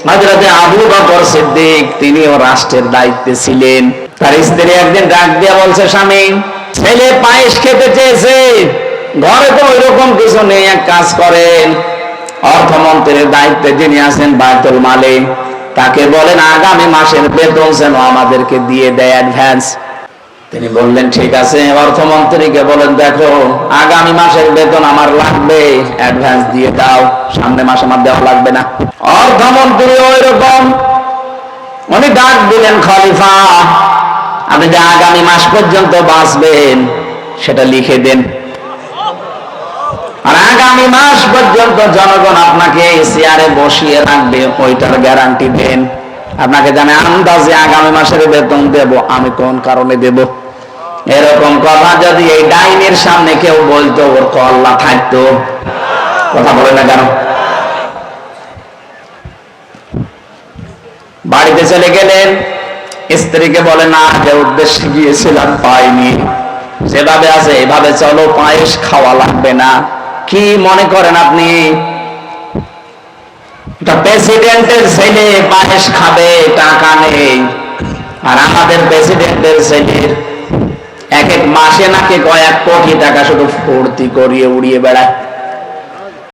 হযরতে আবু বকর সিদ্দিক তিনিও রাষ্ট্রের দায়িত্বে ছিলেন। তার স্ত্রী একদিন ডাক দিয়ে বলছে, স্বামী, ছেলে পায়েস খেতে চেয়েছে, ঘরে তো ওইরকম কিছু নেই, এক কাজ করেন, অর্থমন্ত্রীর দায়িত্বে যিনি আছেন বায়তুল মালে, তাকে বলেন আগামী মাসের বেতন যেন আমাদেরকে দিয়ে দেয় অ্যাডভান্স। তিনি বললেন ঠিক আছে। অর্থমন্ত্রীকে বলেন, দেখো আগামী মাসের বেতন আমার লাগবে, অ্যাডভান্স দিয়ে দাও, সামনের মাসে আমার দেওয়া লাগবে না। অর্থমন্ত্রী ওইরকম, উনি ডাক দিলেন, খলিফা, আপনি যে আগামী মাস পর্যন্ত বাঁচবেন সেটা লিখে দেন, আর আগামী মাস পর্যন্ত জনগণ আপনাকে চেয়ারে বসিয়ে রাখবে, ওইটার গ্যারান্টি দেন। আপনাকে জানে আন্দাজে আগামী মাসের বেতন দেব, আমি কোন কারণে দেব। এরকম কথা যদি এই ডাইনের সামনে কেউ বলতো, ওর কল্লা থাকতো। কথা বলে না কেন? বাড়িতে চলে গেলেন, স্ত্রীকে বলে না, যে উদ্দেশ্যে গিয়েছিলাম পাইনি, যেভাবে আছে এভাবে চলো, পায়েস খাওয়া লাগবে না। কি মনে করেন আপনি প্রেসিডেন্টের ছেলে পায়েস খাবে, টাকা নেই, আর আমাদের প্রেসিডেন্টের ছেলের এক এক মাসে নাকি কয়েক কোটি টাকা শুধু ফুর্তি করিয়ে উড়িয়ে বেড়ায়।